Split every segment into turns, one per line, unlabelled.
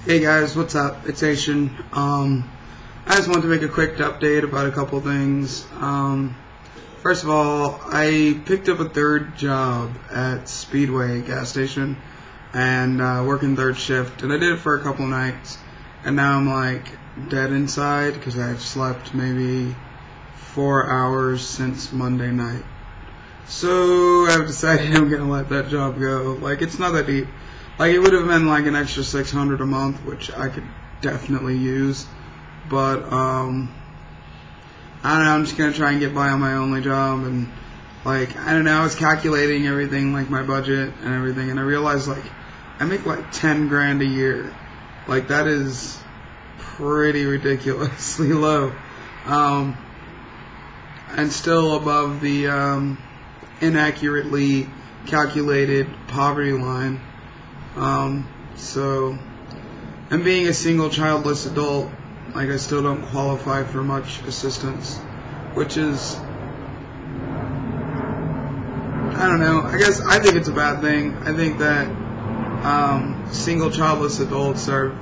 Hey guys, what's up? It's Asian. I just wanted to make a quick update about a couple things. First of all, I picked up a third job at Speedway gas station and working third shift, and I did it for a couple nights, and now I'm like dead inside because I've slept maybe 4 hours since Monday night. So I've decided I'm gonna let that job go. Like, it's not that deep. Like, it would have been like an extra $600 a month, which I could definitely use. But I don't know. I'm just gonna try and get by on my only job, and like, I don't know. I was calculating everything, like my budget and everything, and I realized like I make like 10 grand a year. Like, that is pretty ridiculously low, and still above the inaccurately calculated poverty line. So, and being a single childless adult, like, I still don't qualify for much assistance, which is, I don't know, I think it's a bad thing. I think that single childless adults are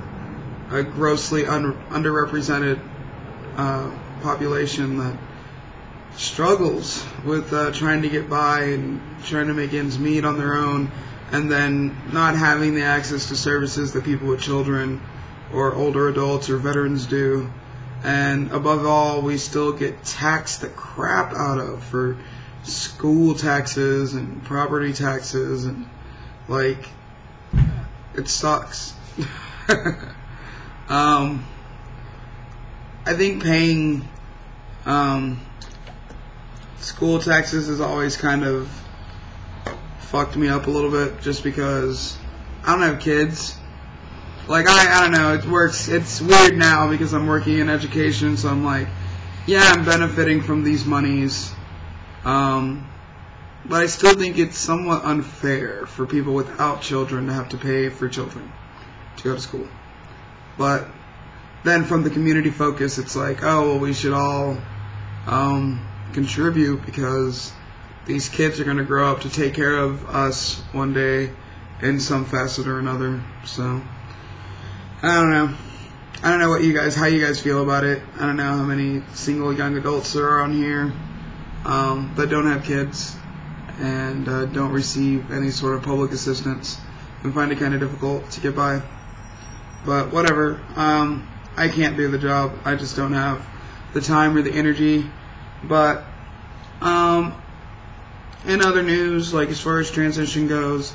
a grossly underrepresented population that struggles with trying to get by and trying to make ends meet on their own, and then not having the access to services that people with children or older adults or veterans do. And above all, we still get taxed the crap out of for school taxes and property taxes, and like, it sucks. I think paying school taxes has always kind of fucked me up a little bit, just because I don't have kids. Like, I don't know, it's weird now because I'm working in education, so I'm like, yeah, I'm benefiting from these monies, but I still think it's somewhat unfair for people without children to have to pay for children to go to school. But then from the community focus, it's like, oh, well, we should all contribute because these kids are going to grow up to take care of us one day in some facet or another. So I don't know. I don't know how you guys feel about it. I don't know how many single young adults there are on here that don't have kids and don't receive any sort of public assistance and find it kind of difficult to get by. But whatever. I can't do the job. I just don't have the time or the energy. But in other news, like as far as transition goes,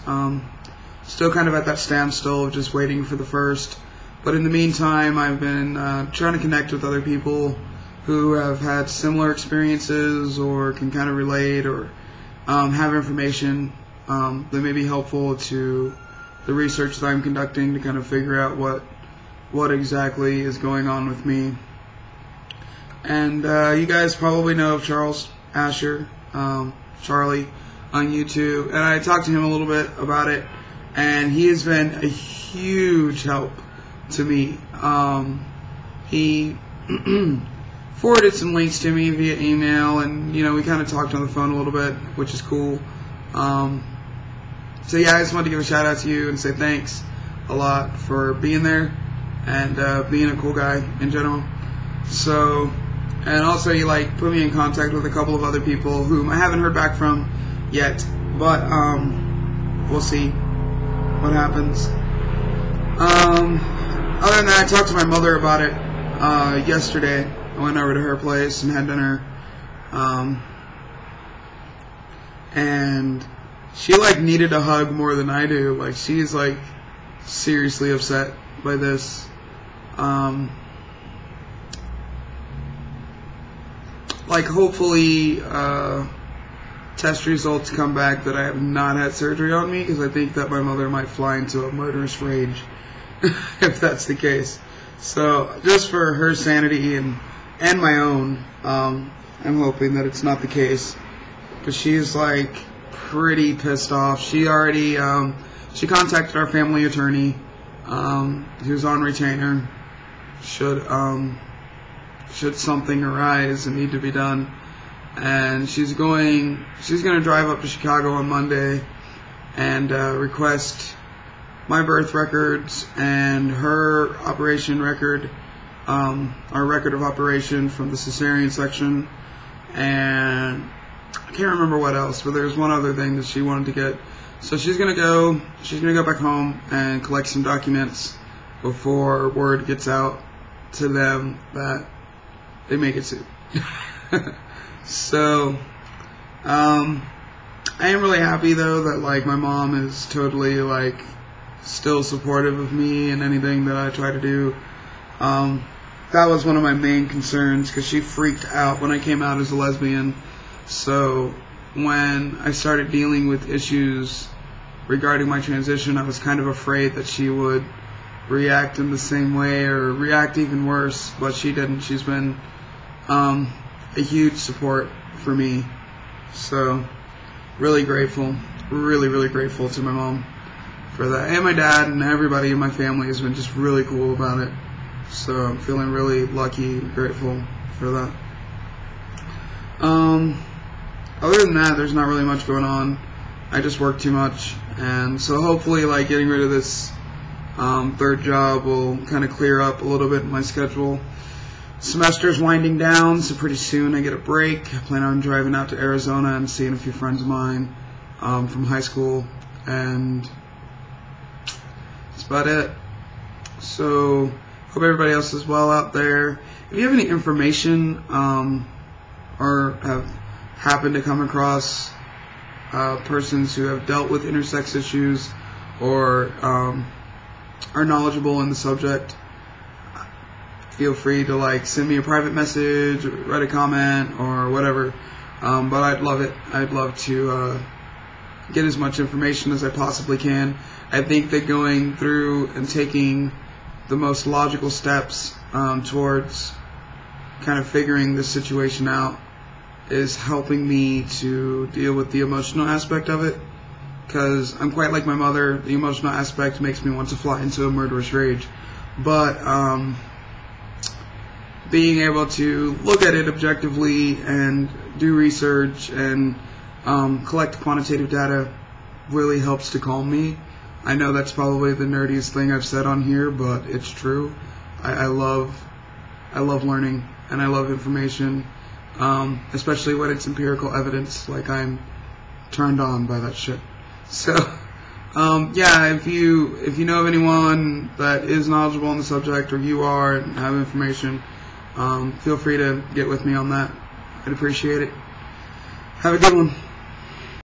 still kind of at that standstill of just waiting for the first. But in the meantime, I've been trying to connect with other people who have had similar experiences or can kind of relate, or have information that may be helpful to the research that I'm conducting to kind of figure out what exactly is going on with me. And you guys probably know of Charles Asher, Charlie, on YouTube, and I talked to him a little bit about it, and he has been a huge help to me. He forwarded some links to me via email, and we kind of talked on the phone a little bit, which is cool. So yeah, I just wanted to give a shout out to you and say thanks a lot for being there and being a cool guy in general. So, and also you put me in contact with a couple of other people whom I haven't heard back from yet, but we'll see what happens. Other than that, I talked to my mother about it yesterday. I went over to her place and had dinner, and she needed a hug more than I do. Like, she's seriously upset by this. Hopefully test results come back that I have not had surgery on me, because I think that my mother might fly into a murderous rage if that's the case. So just for her sanity and my own, I'm hoping that it's not the case, because she's pretty pissed off. She already she contacted our family attorney, who's on retainer, should something arise and need to be done. And she's going to drive up to Chicago on Monday and request my birth records and her operation record, our record of operation from the cesarean section, and I can't remember what else, but there's one other thing that she wanted to get. So she's gonna go back home and collect some documents before word gets out to them that they may get sued. So I am really happy though that like my mom is totally like still supportive of me and anything that I try to do. That was one of my main concerns, because she freaked out when I came out as a lesbian. So when I started dealing with issues regarding my transition, I was kind of afraid that she would react in the same way or react even worse, but she didn't. She's been a huge support for me. So really grateful, really grateful to my mom for that. And my dad and everybody in my family has been just really cool about it. So I'm feeling really lucky and grateful for that. Other than that, there's not really much going on. I just work too much, and so hopefully like getting rid of this third job will kind of clear up a little bit in my schedule. Semester's winding down, so pretty soon I get a break. I plan on driving out to Arizona and seeing a few friends of mine from high school, and that's about it. So hope everybody else is well out there. If you have any information or have happened to come across persons who have dealt with intersex issues or are knowledgeable in the subject, feel free to like send me a private message or write a comment or whatever. But I'd love it. I'd love to get as much information as I possibly can. I think that going through and taking the most logical steps towards kind of figuring this situation out is helping me to deal with the emotional aspect of it, because I'm quite like my mother. The emotional aspect makes me want to fly into a murderous rage, but being able to look at it objectively and do research and collect quantitative data really helps to calm me. I know that's probably the nerdiest thing I've said on here, but it's true. I love learning and I love information, especially when it's empirical evidence. Like, I'm turned on by that shit. So yeah, if you know of anyone that is knowledgeable on the subject, or you are and have information, feel free to get with me on that. I'd appreciate it. Have a good one.